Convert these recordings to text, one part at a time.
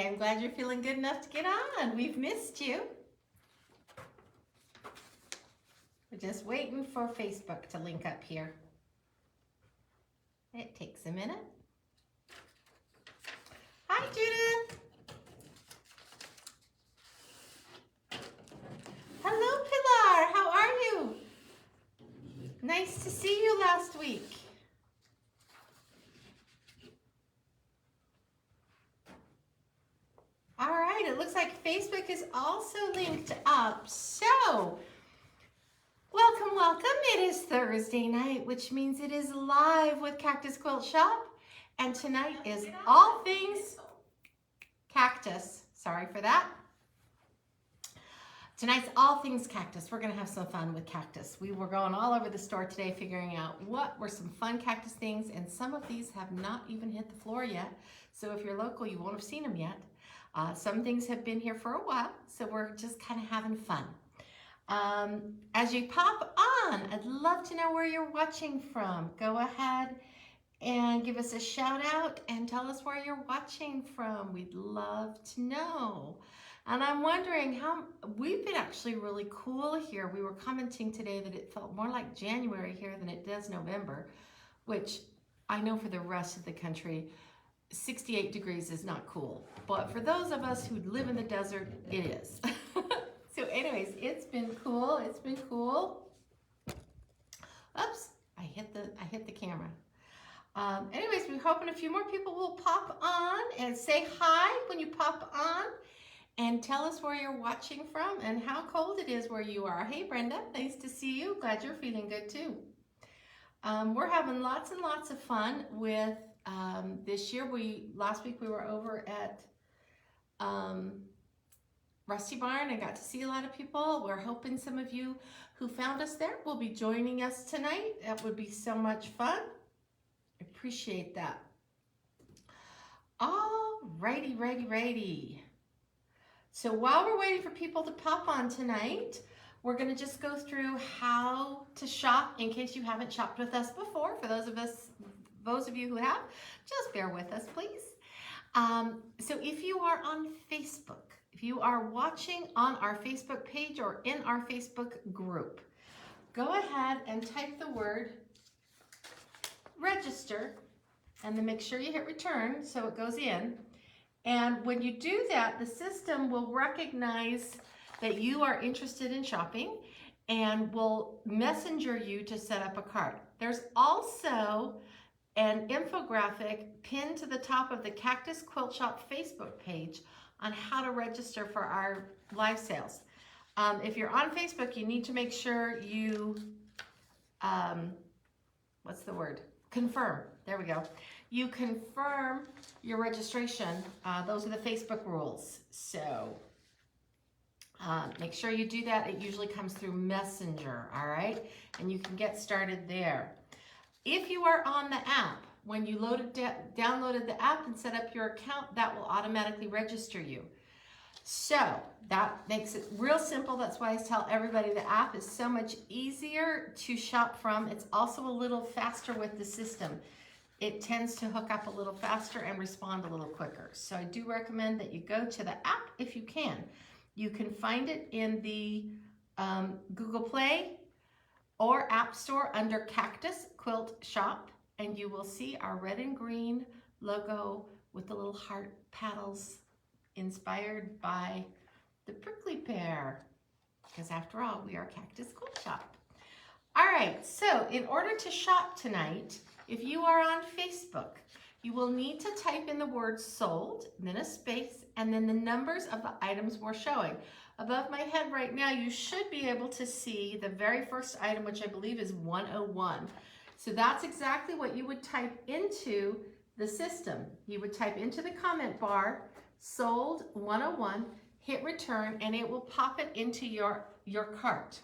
I'm glad you're feeling good enough to get on. We've missed you. We're just waiting for Facebook to link up here. It takes a minute. Hi, Judith. Hello, Pilar. How are you? Nice to see you last week. All right, it looks like Facebook is also linked up. So, welcome. It is Thursday night, which means it is live with Cactus Quilt Shop. And tonight is all things Cactus. Sorry for that. Tonight's all things Cactus. We're gonna have some fun with Cactus. We were going all over the store today figuring out what were some fun Cactus things, and some of these have not even hit the floor yet. So if you're local, you won't have seen them yet. Some things have been here for a while, so we're just kind of having fun. As you pop on, I'd love to know where you're watching from. Go ahead and give us a shout out and tell us where you're watching from. We'd love to know. And I'm wondering how, we've been actually really cool here. We were commenting today that it felt more like January here than it does November, which I know for the rest of the country, 68 degrees is not cool. But for those of us who live in the desert, it is. So anyways, it's been cool. It's been cool. Oops, I hit the camera. Anyways, we're hoping a few more people will pop on and say hi when you pop on and tell us where you're watching from and how cold it is where you are. Hey Brenda, nice to see you. Glad you're feeling good too. We're having lots and lots of fun with this year. Last week we were over at Rusty Barn and got to see a lot of people. We're hoping some of you who found us there will be joining us tonight. That would be so much fun. Appreciate that. All righty. So while we're waiting for people to pop on tonight, we're gonna just go through how to shop in case you haven't shopped with us before. For those of you who have, just bear with us, please. So if you are on Facebook, if you are watching on our Facebook page or in our Facebook group, go ahead and type the word register and then make sure you hit return so it goes in. And when you do that, the system will recognize that you are interested in shopping and will messenger you to set up a cart. There's also an infographic pinned to the top of the Cactus Quilt Shop Facebook page on how to register for our live sales. If you're on Facebook, you need to make sure you, confirm. There we go. You confirm your registration. Those are the Facebook rules. So make sure you do that. It usually comes through Messenger, all right? And you can get started there. If you are on the app, when you downloaded the app and set up your account, that will automatically register you. So that makes it real simple. That's why I tell everybody the app is so much easier to shop from. It's also a little faster with the system. It tends to hook up a little faster and respond a little quicker. So I do recommend that you go to the app if you can. You can find it in the Google Play or App Store under Cactus Quilt Shop, and you will see our red and green logo with the little heart paddles inspired by the prickly pear, because after all, we are Cactus Quilt Shop. All right, so in order to shop tonight, if you are on Facebook, you will need to type in the word sold, then a space, and then the numbers of the items we're showing. Above my head right now, you should be able to see the very first item, which I believe is 101. So that's exactly what you would type into the system. You would type into the comment bar, sold 101, hit return, and it will pop it into your cart.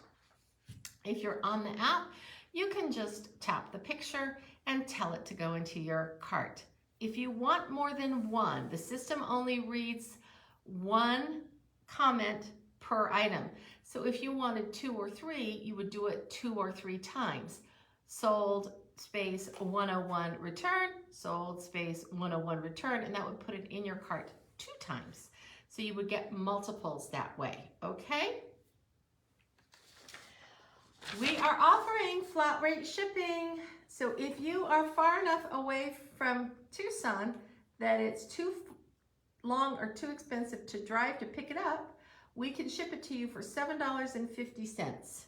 If you're on the app, you can just tap the picture and tell it to go into your cart. If you want more than one, the system only reads one comment per item. So if you wanted 2 or 3, you would do it 2 or 3 times. Sold space 101 return, sold space 101 return, and that would put it in your cart 2 times. So you would get multiples that way, okay? We are offering flat rate shipping. So if you are far enough away from Tucson that it's too long or too expensive to drive to pick it up, we can ship it to you for $7.50.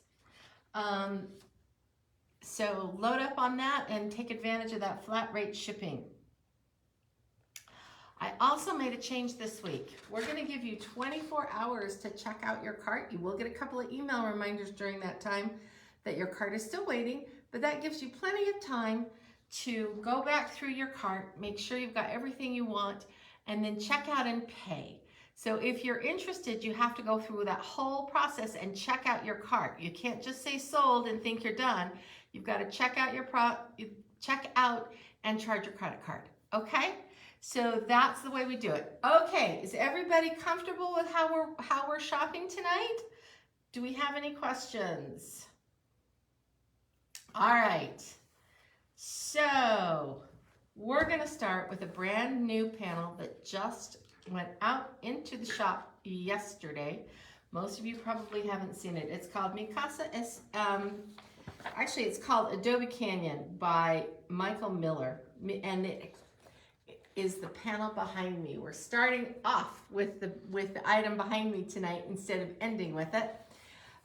So load up on that and take advantage of that flat rate shipping. I also made a change this week. We're going to give you 24 hours to check out your cart. You will get a couple of email reminders during that time that your cart is still waiting, but that gives you plenty of time to go back through your cart, make sure you've got everything you want, and then check out and pay. So if you're interested, you have to go through that whole process and check out your cart. You can't just say sold and think you're done. You've got to check out check out and charge your credit card. Okay? So that's the way we do it. Okay, is everybody comfortable with how we're shopping tonight? Do we have any questions? All right. So we're going to start with a brand new panel that just went out into the shop yesterday. Most of you probably haven't seen it. It's called Mi Casa es, actually it's called Adobe Canyon by Michael Miller, and it is the panel behind me. We're starting off with the item behind me tonight instead of ending with it.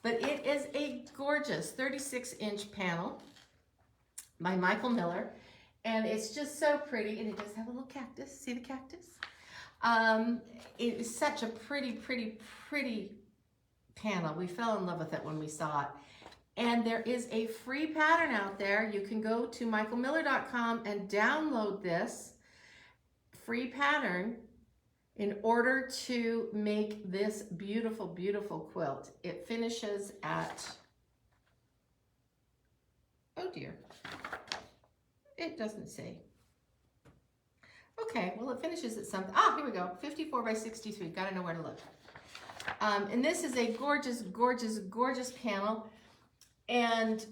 But it is a gorgeous 36-inch panel by Michael Miller, and it's just so pretty, and it does have a little cactus. See the cactus? It is such a pretty, pretty, pretty panel. We fell in love with it when we saw it. And there is a free pattern out there. You can go to michaelmiller.com and download this free pattern in order to make this beautiful, beautiful quilt. It finishes at, oh dear, it doesn't say. Okay, well it finishes at something, here we go, 54 by 63, gotta know where to look. And this is a gorgeous, gorgeous, gorgeous panel. And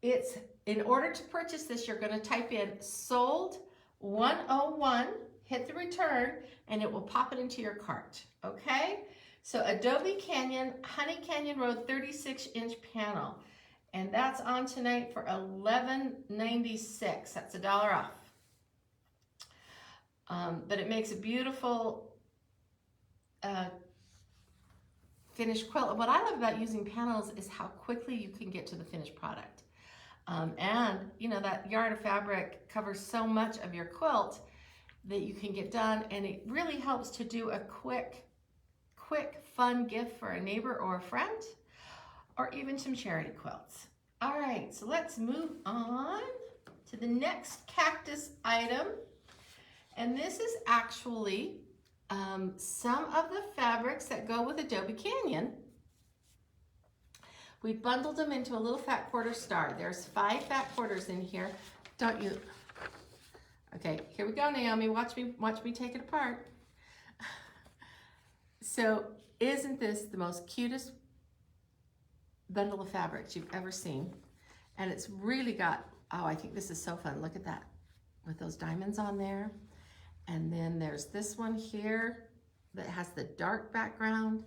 it's, in order to purchase this, you're gonna type in sold 101, hit the return, and it will pop it into your cart, okay? So Adobe Canyon, Honey Canyon Road 36-inch panel. And that's on tonight for $11.96. That's $1 off. But it makes a beautiful finished quilt. And what I love about using panels is how quickly you can get to the finished product. And you know, that yard of fabric covers so much of your quilt that you can get done, and it really helps to do a quick, fun gift for a neighbor or a friend, or even some charity quilts. All right, so let's move on to the next cactus item. And this is actually some of the fabrics that go with Adobe Canyon. We bundled them into a little fat quarter star. There's 5 fat quarters in here. Don't you? Okay, here we go, Naomi. Watch me take it apart. So, isn't this the most cutest bundle of fabrics you've ever seen? And it's really got, oh, I think this is so fun. Look at that, with those diamonds on there. And then there's this one here that has the dark background,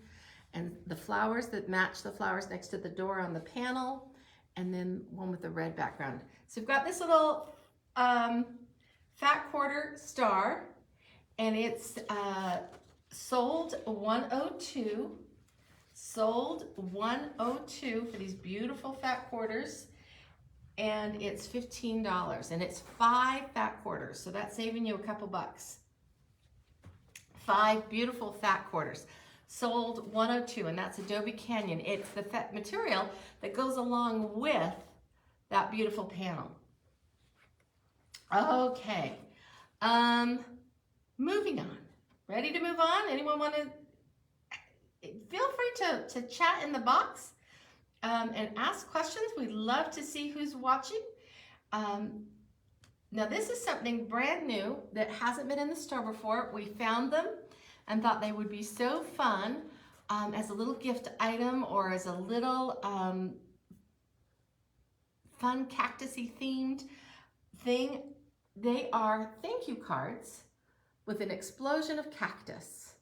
and the flowers that match the flowers next to the door on the panel, and then one with the red background. So we've got this little fat quarter star, and it's sold 102. Sold 102 for these beautiful fat quarters, and it's $15, and it's 5 fat quarters, so that's saving you a couple bucks. 5 beautiful fat quarters. Sold 102, and that's Adobe Canyon. It's the fat material that goes along with that beautiful panel. Okay, moving on. Ready to move on? Anyone want to? Feel free to chat in the box and ask questions. We'd love to see who's watching. Now this is something brand new that hasn't been in the store before. We found them and thought they would be so fun as a little gift item or as a little fun cactusy themed thing. They are thank you cards with an explosion of cactus.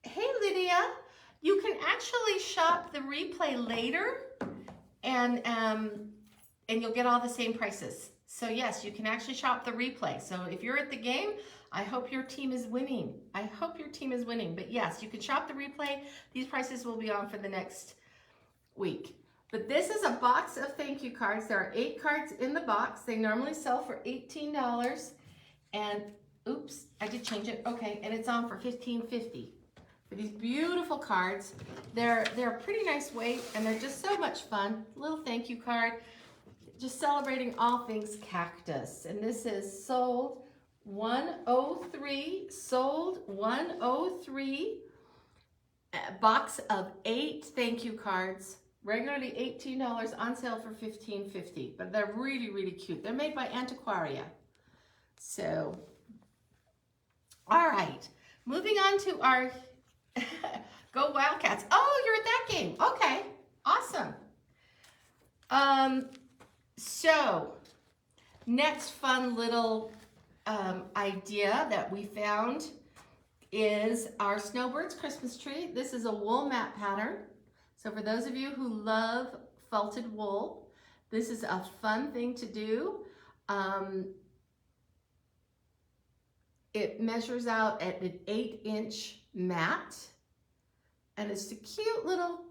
Hey Lydia, you can actually shop the replay later and you'll get all the same prices. So yes, you can actually shop the replay. So if you're at the game, I hope your team is winning. I hope your team is winning. But yes, you can shop the replay. These prices will be on for the next week. But this is a box of thank you cards. There are 8 cards in the box. They normally sell for $18. And oops, I did change it. Okay, and it's on for $15.50. For these beautiful cards. They're a pretty nice weight and they're just so much fun. Little thank you card. Just celebrating all things cactus. And this is sold 103, sold 103, a box of 8 thank you cards, regularly $18, on sale for $15.50, but they're really, really cute. They're made by Antiquaria. So, all right, moving on to our Go Wildcats. Oh, you're at that game. Okay, awesome. So, next fun little idea that we found is our Snowbirds Christmas tree. This is a wool mat pattern. So for those of you who love felted wool, this is a fun thing to do. It measures out at an 8-inch mat, and it's a cute little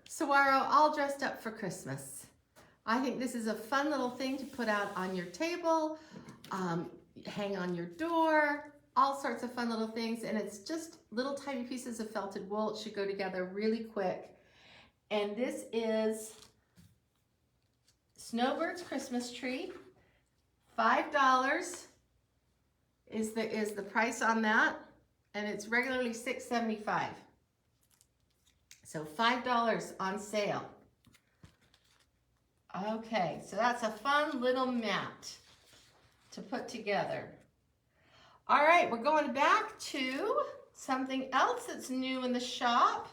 saguaro all dressed up for Christmas. I think this is a fun little thing to put out on your table, hang on your door, all sorts of fun little things. And it's just little tiny pieces of felted wool. It should go together really quick. And this is Snowbird's Christmas tree. $5 is the price on that. And it's regularly $6.75. So $5 on sale. Okay, so that's a fun little mat to put together. All right, we're going back to something else that's new in the shop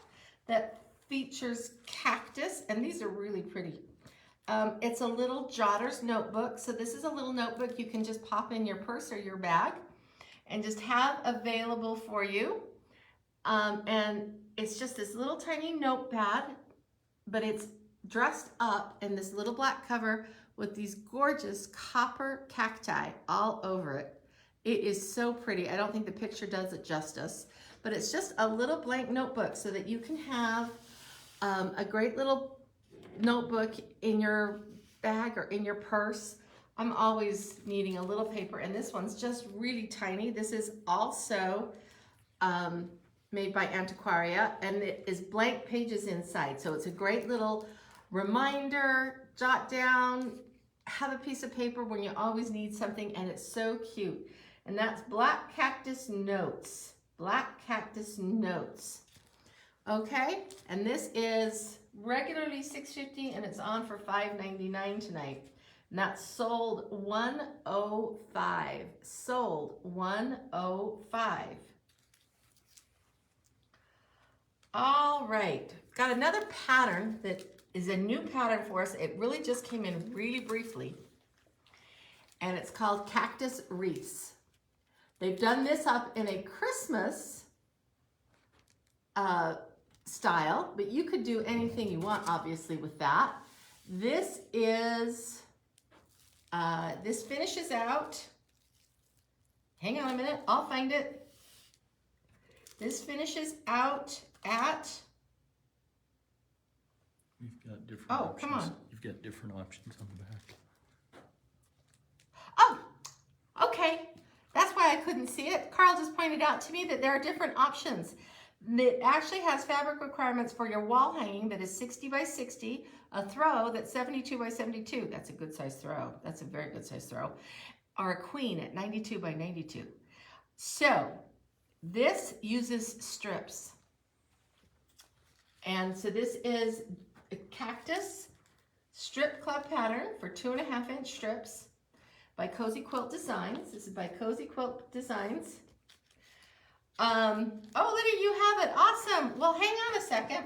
that features cactus, and these are really pretty. It's a little jotter's notebook. So this is a little notebook you can just pop in your purse or your bag and just have available for you. And it's just this little tiny notepad, but it's dressed up in this little black cover with these gorgeous copper cacti all over it. It is so pretty. I don't think the picture does it justice, but it's just a little blank notebook so that you can have a great little notebook in your bag or in your purse. I'm always needing a little paper, and this one's just really tiny. This is also made by Antiquaria, and it is blank pages inside. So it's a great little reminder, jot down, have a piece of paper when you always need something, and it's so cute. And that's Black Cactus Notes. Black Cactus Notes. Okay, and this is regularly $6.50 and it's on for $5.99 tonight. And that's sold $105. Sold $105. All right, got another pattern that is a new pattern for us. It really just came in really briefly. And it's called Cactus Wreaths. They've done this up in a Christmas style, but you could do anything you want, obviously, with that. This is, this finishes out, hang on a minute, I'll find it. This finishes out at, You've got different oh, options. come on. You've got different options on the back. Oh, okay. That's why I couldn't see it. Carl just pointed out to me that there are different options. It actually has fabric requirements for your wall hanging that is 60 by 60, a throw that's 72 by 72. That's a good size throw. That's a very good size throw. Or a queen at 92 by 92. So this uses strips. And so this is a cactus strip club pattern for 2.5-inch strips by Cozy Quilt Designs. This is by Cozy Quilt Designs. Oh, Lydia, you have it. Awesome. Well, hang on a second.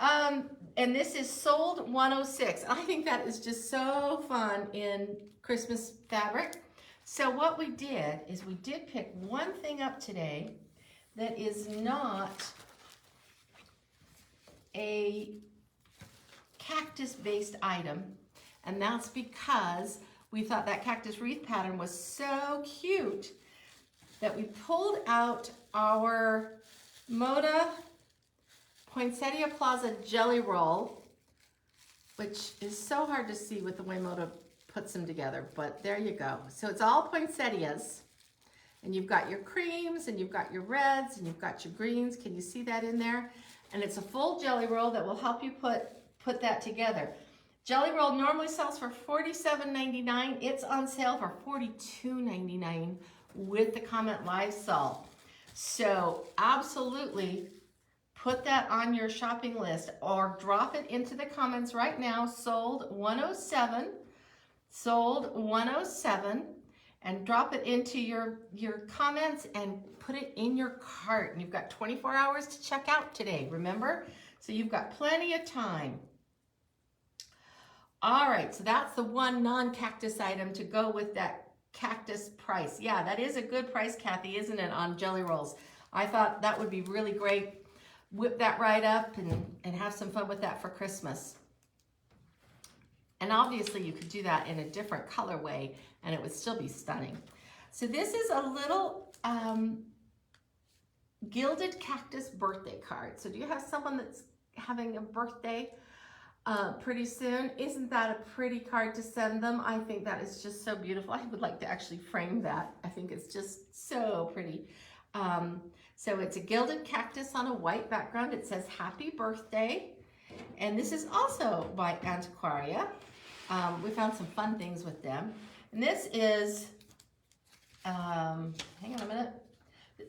And this is sold 106. I think that is just so fun in Christmas fabric. So what we did is we did pick one thing up today that is not a cactus-based item, and that's because we thought that cactus wreath pattern was so cute that we pulled out our Moda Poinsettia Plaza Jelly Roll, which is so hard to see with the way Moda puts them together, but there you go. So it's all poinsettias, and you've got your creams, and you've got your reds, and you've got your greens. Can you see that in there? And it's a full jelly roll that will help you put that together. Jelly roll normally sells for $47.99. It's on sale for $42.99 with the Comment Lysol. So absolutely put that on your shopping list or drop it into the comments right now. Sold 107, sold 107, and drop it into your comments and put it in your cart. And you've got 24 hours to check out today, remember? So you've got plenty of time. All right, so that's the one non-cactus item to go with that cactus price. Yeah, that is a good price, Kathy, isn't it, on jelly rolls? I thought that would be really great. Whip that right up and have some fun with that for Christmas. And obviously you could do that in a different colorway and it would still be stunning. So this is a little gilded cactus birthday card. So do you have someone that's having a birthday pretty soon? Isn't that a pretty card to send them? I think that is just so beautiful. I would like to actually frame that. I think it's just so pretty. So it's a gilded cactus on a white background. It says happy birthday. And this is also by Antiquaria. We found some fun things with them. And this is, hang on a minute.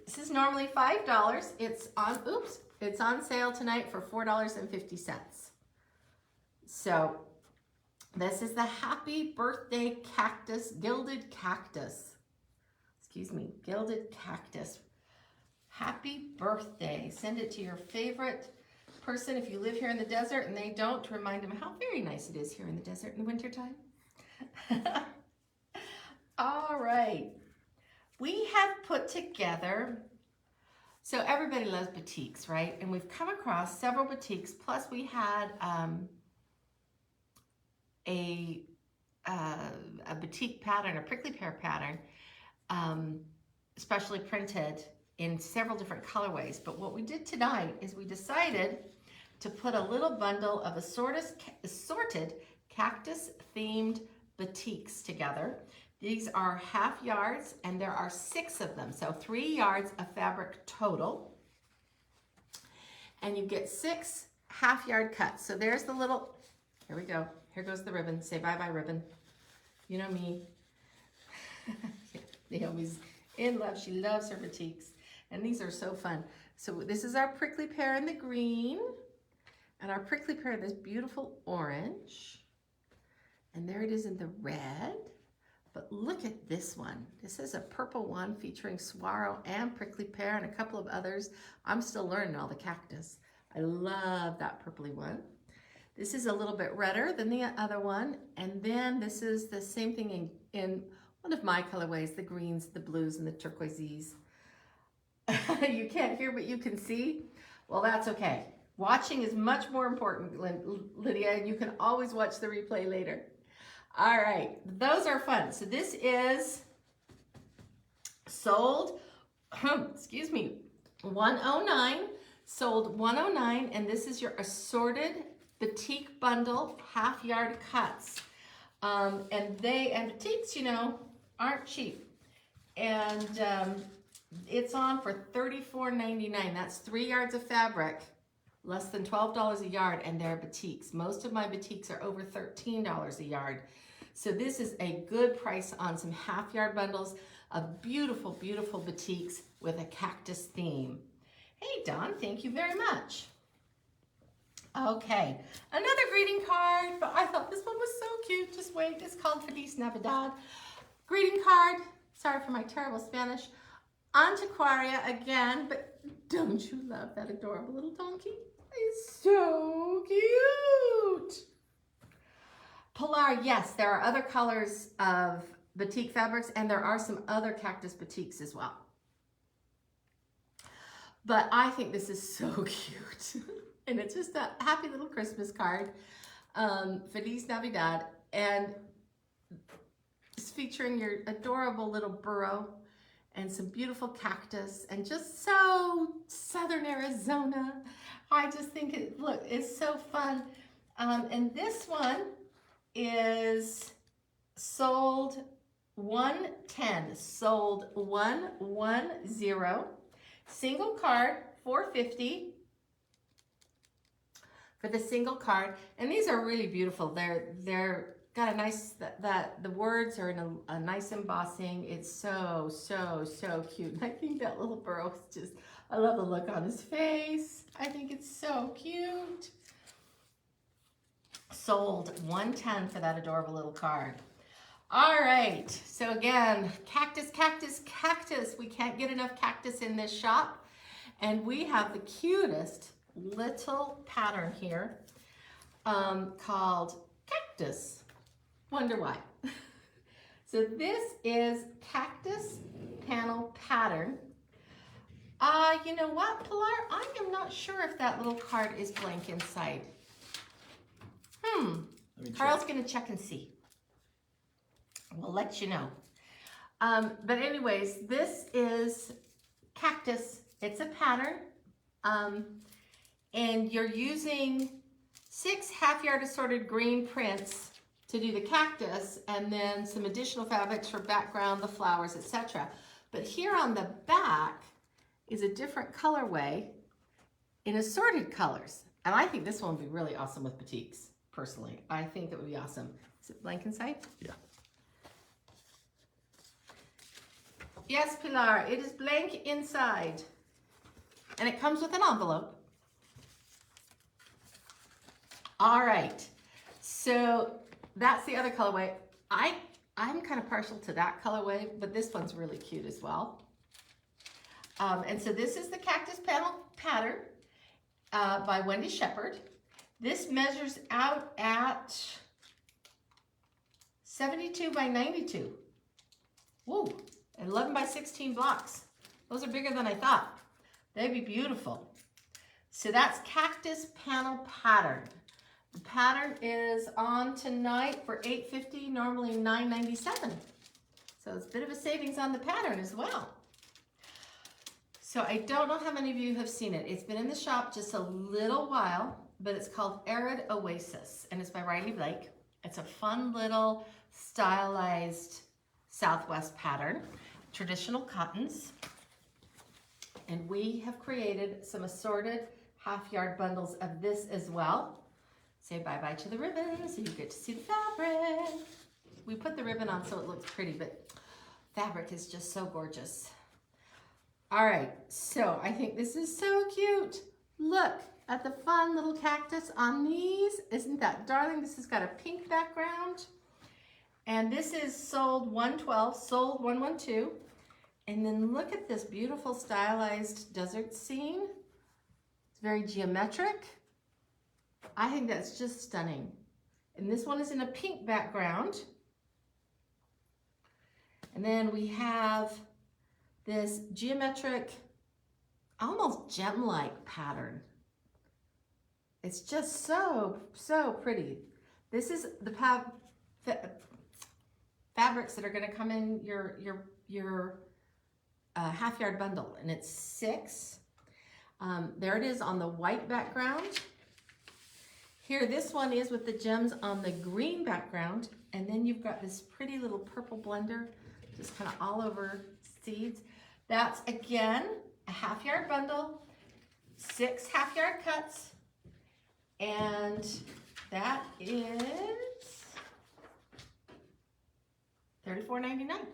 This is normally $5. It's on sale tonight for $4.50. So this is the happy birthday cactus, gilded cactus. Excuse me, gilded cactus. Happy birthday. Send it to your favorite person if you live here in the desert and they don't, to remind them how very nice it is here in the desert in the wintertime. All right. We have put together, so everybody loves batiks, right? And we've come across several batiks, plus we had a batik pattern, a prickly pear pattern, specially printed in several different colorways. But what we did tonight is we decided to put a little bundle of assorted cactus themed batiks together. These are half yards and there are 6 of them. So 3 yards of fabric total. And you get 6 half yard cuts. So there's the little, here we go. Here goes the ribbon. Say bye-bye, ribbon. You know me. Naomi's in love. She loves her batiks. And these are so fun. So this is our prickly pear in the green. And our prickly pear in this beautiful orange. And there it is in the red. But look at this one. This is a purple one featuring saguaro and prickly pear and a couple of others. I'm still learning all the cactus. I love that purpley one. This is a little bit redder than the other one. And then this is the same thing in one of my colorways, the greens, the blues, and the turquoises. You can't hear, but you can see. Well, that's okay. Watching is much more important, Lydia, and you can always watch the replay later. All right, those are fun. So this is sold, excuse me, 109, sold 109, and this is your assorted batik bundle, half yard cuts. And batiks, you know, aren't cheap. And it's on for $34.99. That's 3 yards of fabric, less than $12 a yard, and they're batiks. Most of my batiks are over $13 a yard. So this is a good price on some half yard bundles of beautiful, beautiful batiks with a cactus theme. Hey, Don, thank you very much. Okay, another greeting card, but I thought this one was so cute. Just wait, it's called Feliz Navidad. Greeting card, sorry for my terrible Spanish. Antiquaria again, but don't you love that adorable little donkey? It's so cute. Pilar, yes, there are other colors of batik fabrics, and there are some other cactus batiks as well. But I think this is so cute. And it's just a happy little Christmas card. Feliz Navidad. And it's featuring your adorable little burro and some beautiful cactus and just so Southern Arizona. I just think it, look, it's so fun. And this one is sold 110, sold 110, single card, $4.50 for the single card. And these are really beautiful. They're got a nice, the words are in a nice embossing. It's so cute. And I think that little burro is just, I love the look on his face. I think it's so cute. Sold 110 for that adorable little card. All right, so again, cactus, cactus, cactus. We can't get enough cactus in this shop. And we have the cutest little pattern here called Cactus. Wonder why. So this is Cactus Panel Pattern. You know what, Pilar? I am not sure if that little card is blank inside. Carl's gonna check and see. We'll let you know. But anyways, this is Cactus. It's a pattern. And you're using 6 half-yard assorted green prints to do the cactus, and then some additional fabrics for background, the flowers, etc. But here on the back is a different colorway in assorted colors. And I think this one would be really awesome with batiks, personally. I think that would be awesome. Is it blank inside? Yeah. Yes, Pilar, it is blank inside. And it comes with an envelope. All right, so that's the other colorway. I'm kind of partial to that colorway, but this one's really cute as well. And so this is the Cactus Panel Pattern by Wendy Shepherd. This measures out at 72 by 92. Woo, 11 by 16 blocks. Those are bigger than I thought. They'd be beautiful. So that's Cactus Panel Pattern. The pattern is on tonight for $8.50, normally $9.97. So it's a bit of a savings on the pattern as well. So I don't know how many of you have seen it. It's been in the shop just a little while, but it's called Arid Oasis, and it's by Riley Blake. It's a fun little stylized Southwest pattern, traditional cottons. And we have created some assorted half-yard bundles of this as well. Say bye-bye to the ribbon so you get to see the fabric. We put the ribbon on so it looks pretty, but fabric is just so gorgeous. All right, so I think this is so cute. Look at the fun little cactus on these. Isn't that darling? This has got a pink background. And this is sold 112, sold 112. And then look at this beautiful stylized desert scene. It's very geometric. I think that's just stunning. And this one is in a pink background. And then we have this geometric, almost gem-like pattern. It's just so pretty. This is the fabrics that are gonna come in your half-yard bundle, and it's 6. There it is on the white background. Here, this one is with the gems on the green background, and then you've got this pretty little purple blender just kind of all over seeds. That's, again, a half-yard bundle, 6 half-yard cuts, and that is $34.99.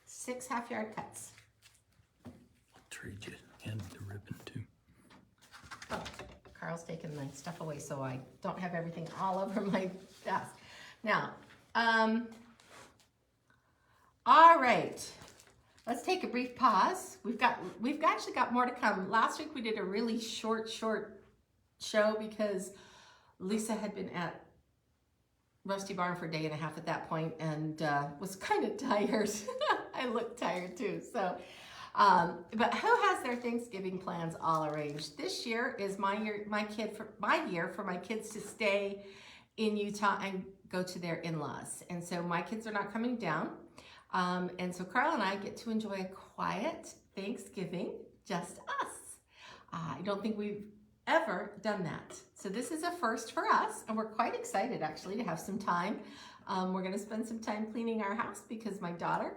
6 half-yard cuts. I'll trade you and the ribbon too. Oh, Carl's taking my stuff away so I don't have everything all over my desk. Now, all right. let's take a brief pause. We've actually got more to come. Last week we did a really short show because Lisa had been at Rusty Barn for a day and a half at that point and was kind of tired. I looked tired too. So, but who has their Thanksgiving plans all arranged? This year is my year for my kids to stay in Utah and go to their in-laws. And so my kids are not coming down. And so Carl and I get to enjoy a quiet Thanksgiving, just us. I don't think we've ever done that. So this is a first for us, and we're quite excited actually to have some time. We're gonna spend some time cleaning our house because my daughter,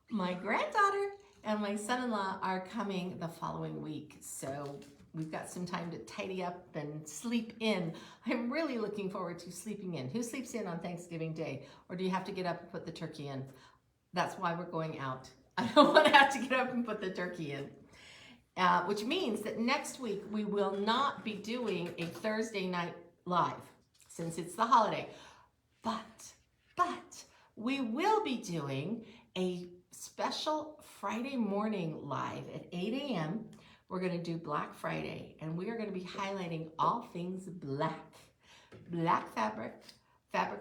my granddaughter, and my son-in-law are coming the following week. So we've got some time to tidy up and sleep in. I'm really looking forward to sleeping in. Who sleeps in on Thanksgiving Day? Or do you have to get up and put the turkey in? That's why we're going out. I don't want to have to get up and put the turkey in. Which means that next week we will not be doing a Thursday night live since it's the holiday. But we will be doing a special Friday morning live at 8 a.m. We're going to do Black Friday, and we are going to be highlighting all things black. Black fabric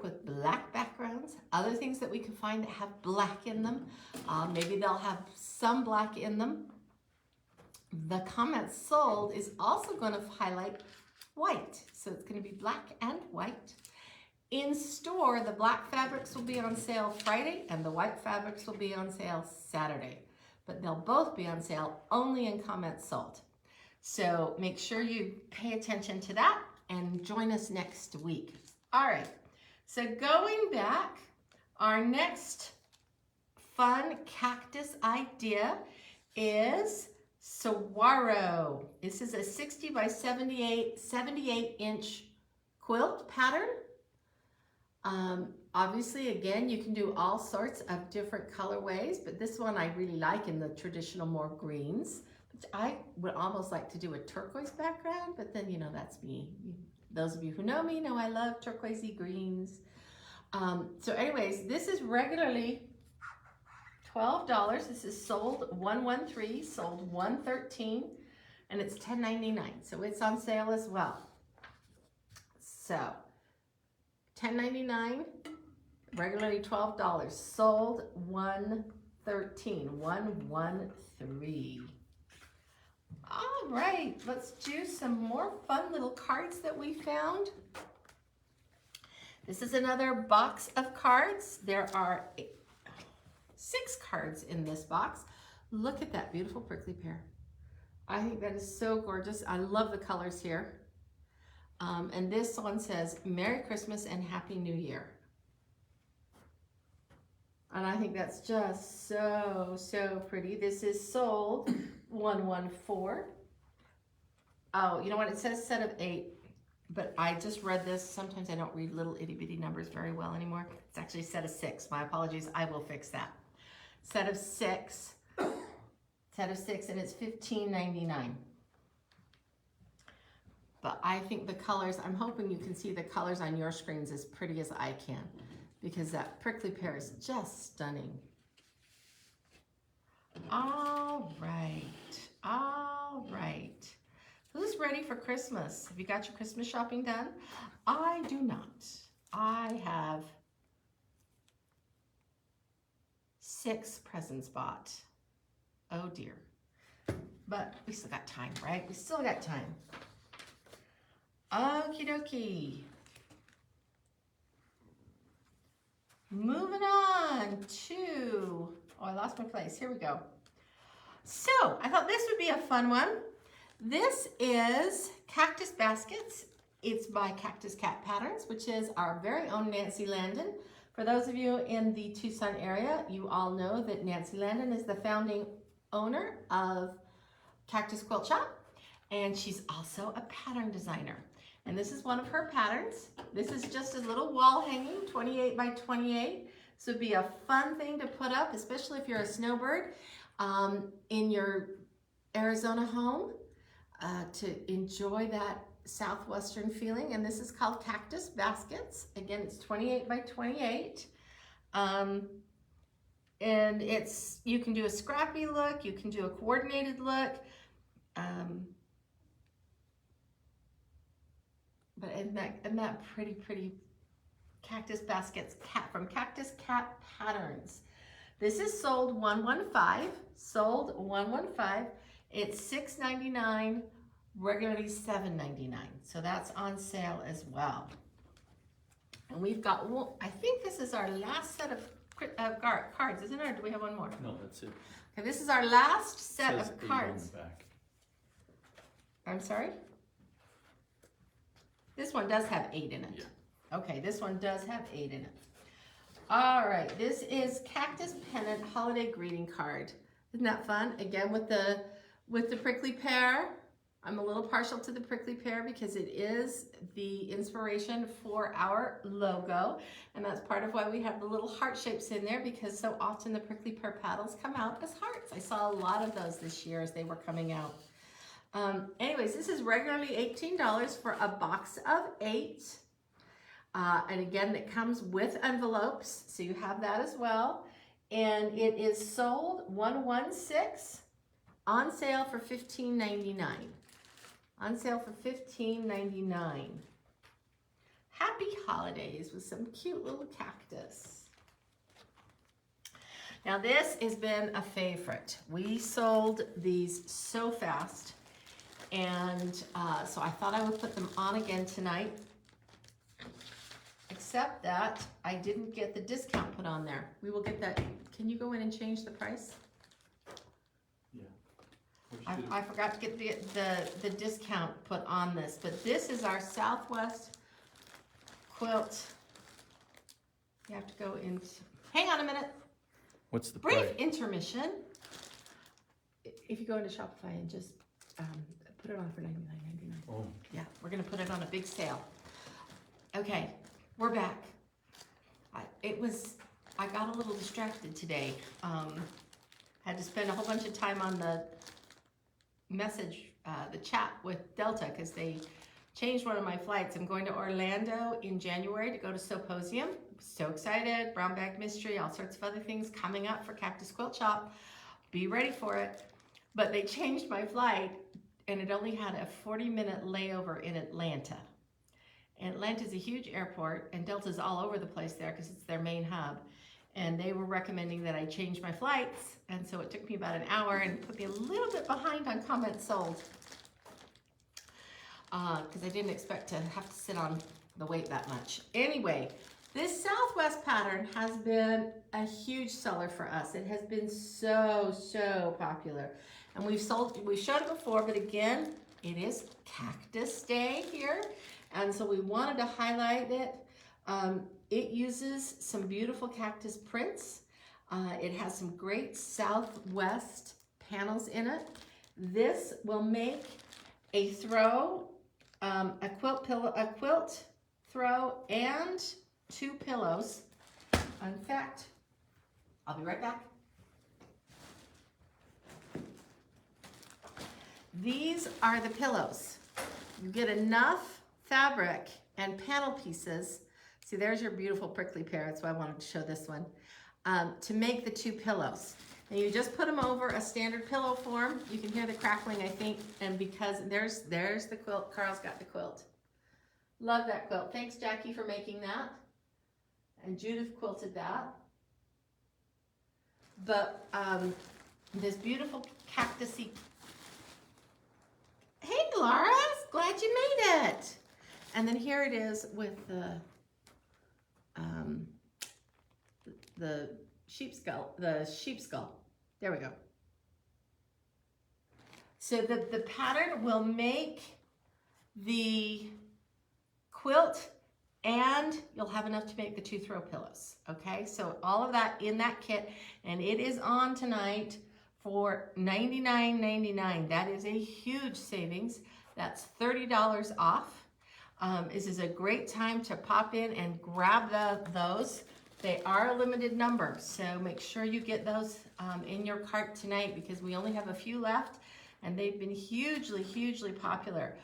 with black backgrounds, other things that we can find that have black in them. Maybe they'll have some black in them. The comments sold is also going to highlight white. So it's going to be black and white. In store, the black fabrics will be on sale Friday and the white fabrics will be on sale Saturday. But they'll both be on sale only in comments sold. So make sure you pay attention to that and join us next week. All right, so going back, our next fun cactus idea is saguaro. This is a 60 by 78 inch quilt pattern. Obviously, again, you can do all sorts of different colorways, but this one I really like in the traditional more greens. I would almost like to do a turquoise background, but then, you know, that's me. Those of you who know me know I love turquoisey greens. So anyways, this is regularly $12. This is sold $113, sold $113, and it's $10.99. So it's on sale as well. So $10.99, regularly $12, sold $113, $113. All right, let's do some more fun little cards that we found. This is another box of cards. There are 6 cards in this box. Look at that beautiful prickly pear. I think that is so gorgeous. I love the colors here. And this one says, Merry Christmas and Happy New Year. And I think that's just so pretty. This is sold $114. Oh, you know what? It says set of 8, but I just read this. Sometimes I don't read little itty bitty numbers very well anymore. It's actually set of 6. My apologies. I will fix that. Set of 6. Set of 6, and it's $15.99. But I think the colors, I'm hoping you can see the colors on your screens as pretty as I can, because that prickly pear is just stunning. All right. Who's ready for Christmas? Have you got your Christmas shopping done? I do not. I have 6 presents bought. Oh dear. But we still got time, right? We still got time. Okie dokie. Moving on to, oh, I lost my place. Here we go. So I thought this would be a fun one. This is Cactus Baskets. It's by Cactus Cat Patterns, which is our very own Nancy Landon. For those of you in the Tucson area, you all know that Nancy Landon is the founding owner of Cactus Quilt Shop, and she's also a pattern designer. And this is one of her patterns. This is just a little wall hanging, 28 by 28. So it'd be a fun thing to put up, especially if you're a snowbird in your Arizona home to enjoy that southwestern feeling. And this is called Cactus Baskets. Again, it's 28 by 28. And you can do a scrappy look, you can do a coordinated look. But isn't that pretty cactus baskets from Cactus Cat Patterns. This is sold $115, sold $115. It's $6.99, regularly $7.99. So that's on sale as well. And we've got, I think this is our last set of cards, isn't it? Or do we have one more? No, that's it. Okay, this is our last set Says of 8 cards. on the back. I'm sorry? This one does have 8 in it. Yeah. Okay, this one does have 8 in it. All right, this is Cactus Pennant Holiday Greeting Card. Isn't that fun? Again, with the prickly pear. I'm a little partial to the prickly pear because it is the inspiration for our logo. And that's part of why we have the little heart shapes in there, because so often the prickly pear petals come out as hearts. I saw a lot of those this year as they were coming out. Anyways, this is regularly $18 for a box of 8. And again, it comes with envelopes, so you have that as well. And it is sold $116, on sale for $15.99. On sale for $15.99. Happy holidays with some cute little cactus. Now this has been a favorite. We sold these so fast, and so I thought I would put them on again tonight. Except that I didn't get the discount put on there. We will get that. Can you go in and change the price? Yeah. I forgot to get the discount put on this, but this is our Southwest quilt. You have to go into, hang on a minute. What's the Brief price? intermission. If you go into Shopify and just put it on for $99.99. Oh. Yeah, we're gonna put it on a big sale. Okay, we're back. I got a little distracted today. Had to spend a whole bunch of time on the message, the chat with Delta, because they changed one of my flights. I'm going to Orlando in January to go to Symposium. So excited, brown bag mystery, all sorts of other things coming up for Cactus Quilt Shop. Be ready for it. But they changed my flight, and it only had a 40-minute layover in Atlanta. And Atlanta's a huge airport, and Delta's all over the place there because it's their main hub. And they were recommending that I change my flights, and so it took me about an hour and put me a little bit behind on comments sold. Because I didn't expect to have to sit on the wait that much. Anyway, this Southwest pattern has been a huge seller for us. It has been so popular. And we've showed it before, but again, it is Cactus Day here. And so we wanted to highlight it. It uses some beautiful cactus prints. It has some great Southwest panels in it. This will make a throw, a quilt throw, and 2 pillows. In fact, I'll be right back. These are the pillows. You get enough fabric and panel pieces. See, there's your beautiful prickly pear. That's why I wanted to show this one. To make the 2 pillows. And you just put them over a standard pillow form. You can hear the crackling, I think, and because there's the quilt. Carl's got the quilt. Love that quilt. Thanks, Jackie, for making that. And Judith quilted that. But this beautiful cactusy. Hey, Laura, glad you made it. And then here it is with the sheep skull, There we go. So the pattern will make the quilt, and you'll have enough to make the 2 throw pillows. Okay, so all of that in that kit, and it is on tonight for $99.99. That is a huge savings. That's $30 off. This is a great time to pop in and grab those. They are a limited number, so make sure you get those in your cart tonight, because we only have a few left, and they've been hugely popular.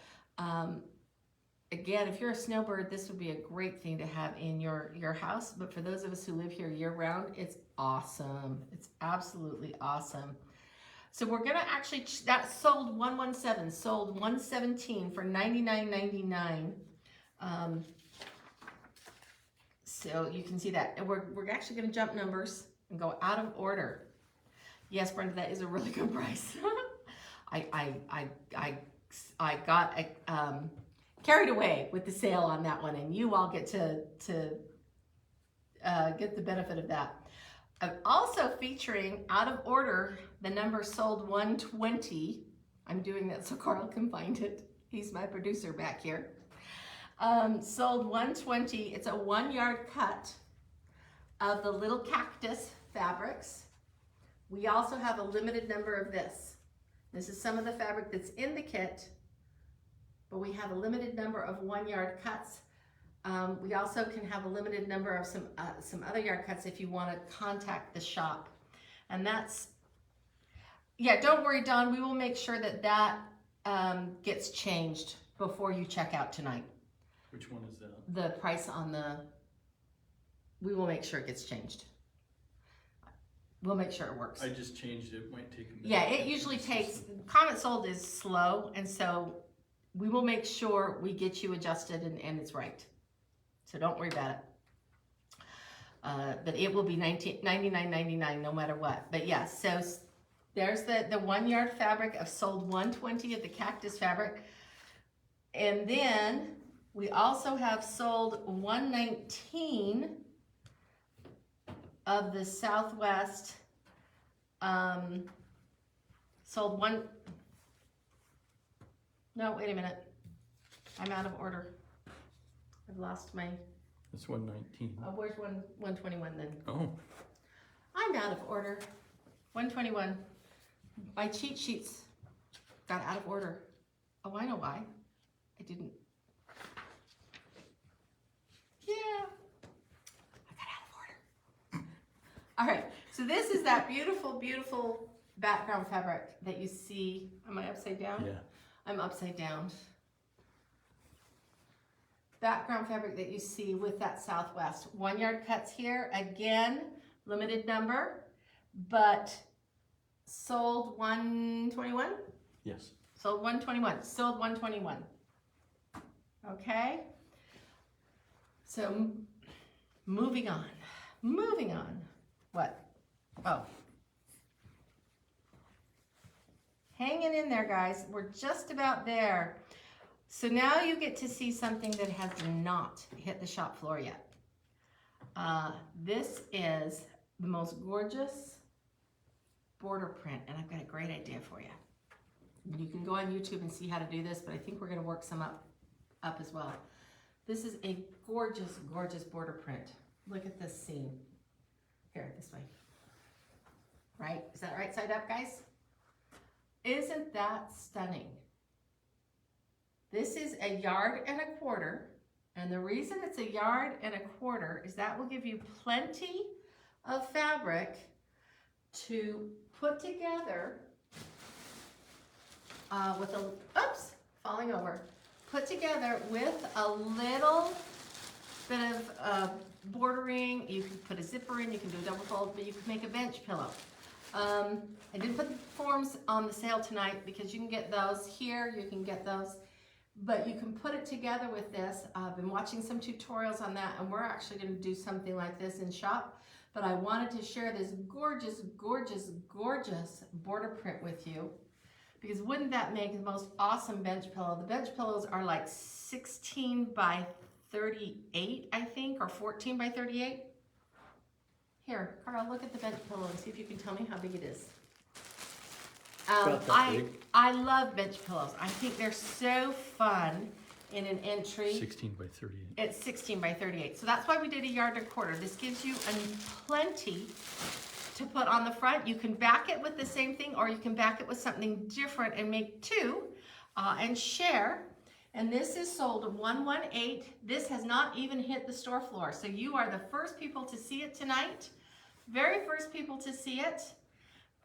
again, if you're a snowbird, this would be a great thing to have in your house. But for those of us who live here year round, it's awesome. It's absolutely awesome. So we're gonna actually, that sold 117, sold 117 for $99.99. So you can see that. And we're actually gonna jump numbers and go out of order. Yes, Brenda, that is a really good price. I got carried away with the sale on that one, and you all get to get the benefit of that. I'm also featuring out of order the number sold 120. I'm doing that so Carl can find it. He's my producer back here. Sold 120. It's a 1 yard cut of the little cactus fabrics. We also have a limited number of this. This is some of the fabric that's in the kit, but we have a limited number of 1 yard cuts. We also can have a limited number of some other yard cuts if you want to contact the shop. And that's, yeah, don't worry, Dawn, we will make sure that that gets changed before you check out tonight. Which one is that? The price on the, we will make sure it gets changed. We'll make sure it works. I just changed it. Might take a minute. Yeah, it usually takes, Comet Sold is slow, and so we will make sure we get you adjusted and it's right. So don't worry about it. But it will be $99.99 no matter what. But yes, so there's the 1 yard fabric of sold 120 of the cactus fabric. And then we also have sold 119 of the Southwest, sold one, no, wait a minute. I'm out of order. I've lost my, That's 119. where's 121 then? Oh, I'm out of order. 121. My cheat sheets got out of order. Oh, I know why. I didn't. Yeah. I got out of order. All right. So this is that beautiful, beautiful background fabric that you see. Am I upside down? yeah. I'm upside down. Background fabric that you see with that Southwest. 1 yard cuts here. Again, limited number, but sold 121? Yes. Sold 121. Sold 121. Okay? So, moving on. Moving on. What? Oh. Hanging in there, guys. We're just about there. So now you get to see something that has not hit the shop floor yet. This is the most gorgeous border print, and I've got a great idea for you. You can go on YouTube and see how to do this, but I think we're going to work some up as well. This is a gorgeous, gorgeous border print. Look at this seam. Here, this way. Right? Is that right side up, guys? Isn't that stunning? This is 1.25 yards, and the reason it's 1.25 yards is that will give you plenty of fabric to put together with a, oops, falling over, put together with a little bit of bordering. You can put a zipper in, you can do a double fold, but you can make a bench pillow. I didn't put the forms on the sale tonight because you can get those here, you can get those, but you can put it together with this. I've been watching some tutorials on that, and we're actually going to do something like this in shop, but I wanted to share this gorgeous, gorgeous, gorgeous border print with you, because wouldn't that make the most awesome bench pillow? The bench pillows are like 16 by 38, I think, or 14 by 38. Here, Carl, look at the bench pillow and see if you can tell me how big it is. About that big. I love bench pillows. I think they're so fun in an entry. 16 by 38. It's 16 by 38. So that's why we did 1.25 yards. This gives you plenty to put on the front. You can back it with the same thing, or you can back it with something different and make two and share. And this is sold 118. This has not even hit the store floor. So you are the first people to see it tonight. Very first people to see it.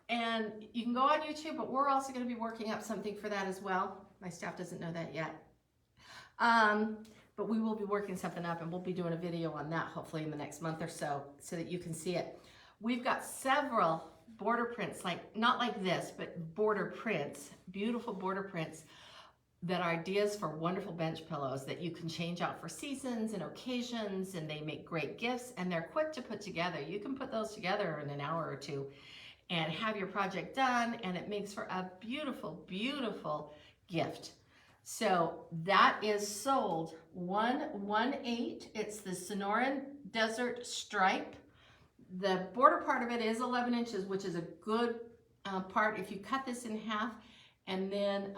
And you can go on YouTube, but we're also going to be working up something for that as well. My staff doesn't know that yet. But we will be working something up, and we'll be doing a video on that hopefully in the next month or so that you can see it. We've got several border prints, like not like this, but border prints, beautiful border prints that are ideas for wonderful bench pillows that you can change out for seasons and occasions, and they make great gifts, and they're quick to put together. You can put those together in an hour or two and have your project done, and it makes for a beautiful, beautiful gift. So that is sold 118. It's the Sonoran Desert Stripe. The border part of it is 11 inches, which is a good part. If you cut this in half and then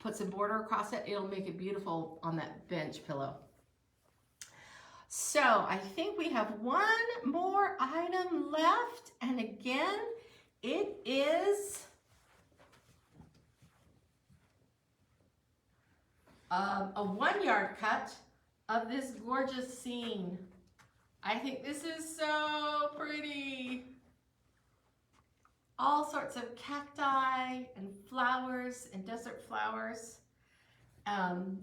put some border across it, it'll make it beautiful on that bench pillow. So I think we have one more item left, and again, it is a 1 yard cut of this gorgeous scene. I think this is so pretty. All sorts of cacti and flowers and desert flowers.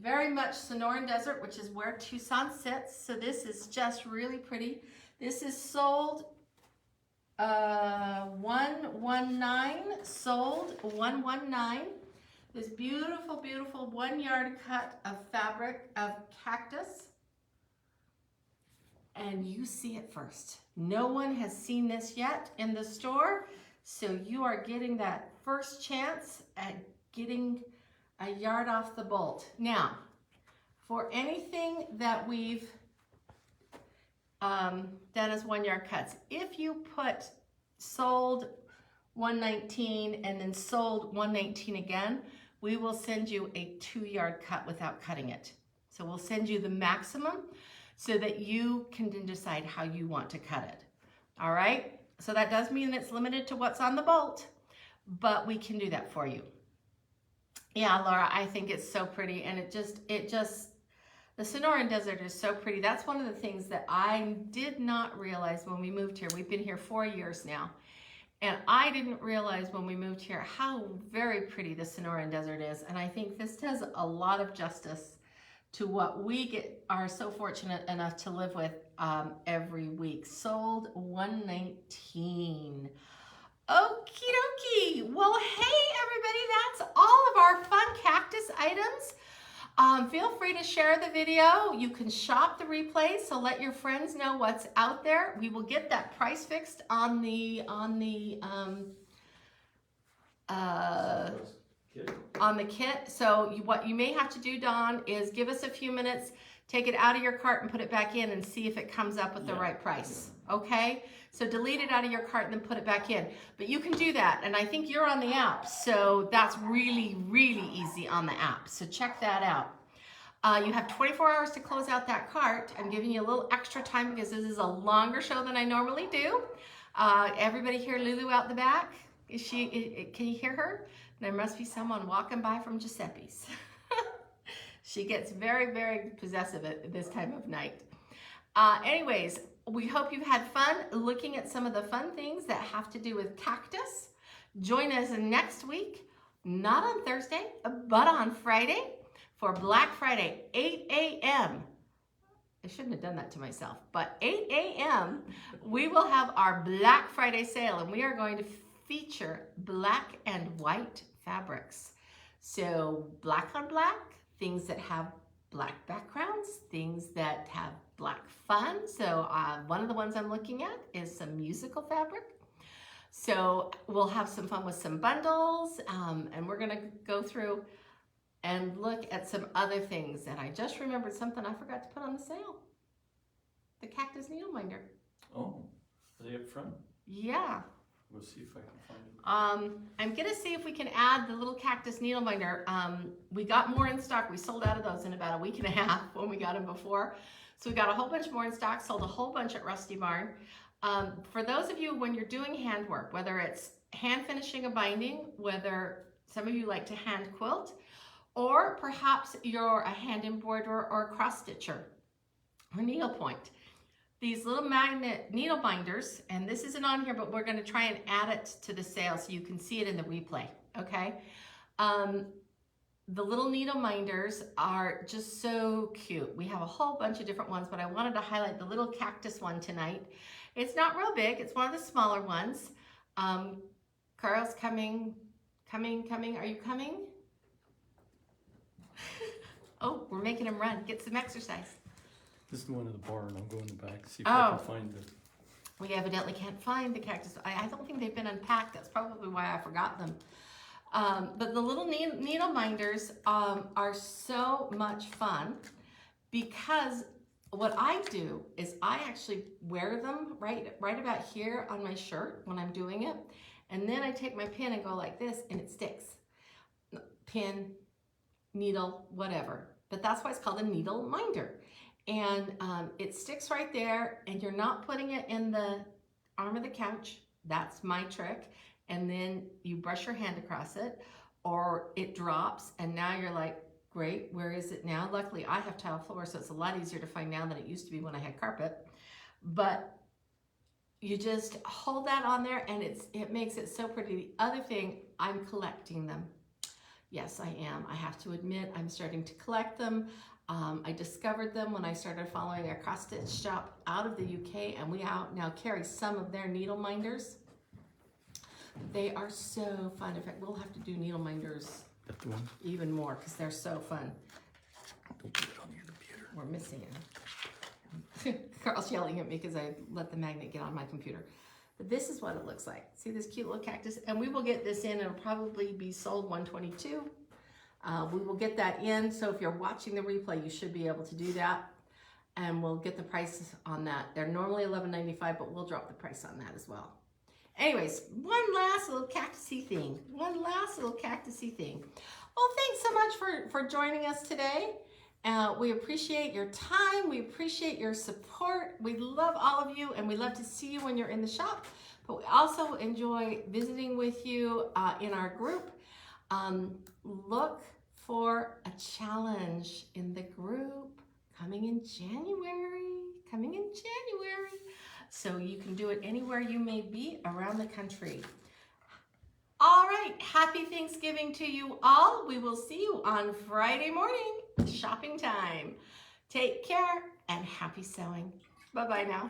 Very much Sonoran Desert, which is where Tucson sits. So this is just really pretty. This is sold 119, sold 119. This beautiful, beautiful 1 yard cut of fabric of cactus. And you see it first. No one has seen this yet in the store, so you are getting that first chance at getting a yard off the bolt. Now, for anything that we've done as 1 yard cuts, if you put sold 119 and then sold 119 again, we will send you a 2 yard cut without cutting it. So we'll send you the maximum so that you can then decide how you want to cut it. All right? So that does mean it's limited to what's on the bolt, but we can do that for you. Yeah, Laura, I think it's so pretty, and it just, the Sonoran Desert is so pretty. That's one of the things that I did not realize when we moved here. We've been here 4 years now, and I didn't realize when we moved here how very pretty the Sonoran Desert is, and I think this does a lot of justice to what we are so fortunate enough to live with every week. Sold 119. Okie dokie. Well, hey everybody, that's all of our fun cactus items. Feel free to share the video. You can shop the replay, so let your friends know what's out there. We will get that price fixed on the kit. So what you may have to do, Dawn, is give us a few minutes, take it out of your cart and put it back in and see if it comes up with the right price. Okay? So delete it out of your cart and then put it back in. But you can do that, and I think you're on the app, so that's really, really easy on the app. So check that out. You have 24 hours to close out that cart. I'm giving you a little extra time because this is a longer show than I normally do. Everybody hear Lulu out the back? Can you hear her? There must be someone walking by from Giuseppe's. She gets very, very possessive at this time of night. Anyways, we hope you've had fun looking at some of the fun things that have to do with cactus. Join us next week, not on Thursday, but on Friday for Black Friday, 8 a.m. I shouldn't have done that to myself, but 8 a.m. we will have our Black Friday sale, and we are going to feature black and white fabrics. So black on black, things that have black backgrounds, things that have black fun. So one of the ones I'm looking at is some musical fabric. So we'll have some fun with some bundles, and we're gonna go through and look at some other things. And I just remembered something I forgot to put on the sale. The Cactus needle minder. Oh, are they up front? Yeah. We'll see if I can find it. I'm gonna see if we can add the little Cactus needle minder. We got more in stock. We sold out of those in about a week and a half when we got them before. So we got a whole bunch more in stock, sold a whole bunch at Rusty Barn. For those of you, when you're doing handwork, whether it's hand finishing a binding, whether some of you like to hand quilt, or perhaps you're a hand embroiderer or a cross stitcher or needlepoint, these little magnet needle binders, and this isn't on here, but we're going to try and add it to the sale so you can see it in the replay, okay? the little needle minders are just so cute. We have a whole bunch of different ones, but I wanted to highlight the little cactus one tonight. It's not real big. It's one of the smaller ones. Carl's coming. Are you coming? Oh, we're making him run. Get some exercise. This is the one in the barn. I'm going back to see if I can find it. We evidently can't find the cactus. I don't think they've been unpacked. That's probably why I forgot them. But the little needle minders are so much fun because what I do is I actually wear them right about here on my shirt when I'm doing it. And then I take my pin and go like this and it sticks. Pin, needle, whatever. But that's why it's called a needle minder. And it sticks right there and you're not putting it in the arm of the couch. That's my trick. And then you brush your hand across it or it drops and now you're like, great, where is it now? Luckily I have tile floor, so it's a lot easier to find now than it used to be when I had carpet. But you just hold that on there and it makes it so pretty. The other thing, I'm collecting them. Yes, I am. I have to admit, I'm starting to collect them. I discovered them when I started following a cross stitch shop out of the UK, and we now carry some of their needle minders. They are so fun. In fact, we'll have to do needle minders even more because they're so fun. Don't put it on your computer. We're missing it. Carl's yelling at me because I let the magnet get on my computer. But this is what it looks like. See this cute little cactus? And we will get this in. It'll probably be sold $122. We will get that in. So if you're watching the replay, you should be able to do that. And we'll get the price on that. They're normally $11.95, but we'll drop the price on that as well. Anyways, one last little cactusy thing. Well, thanks so much for joining us today. We appreciate your time. We appreciate your support. We love all of you, and we love to see you when you're in the shop. But we also enjoy visiting with you in our group. Look for a challenge in the group coming in January. So you can do it anywhere you may be around the country. All right, happy Thanksgiving to you all. We will see you on Friday morning, shopping time. Take care and happy sewing. Bye-bye now.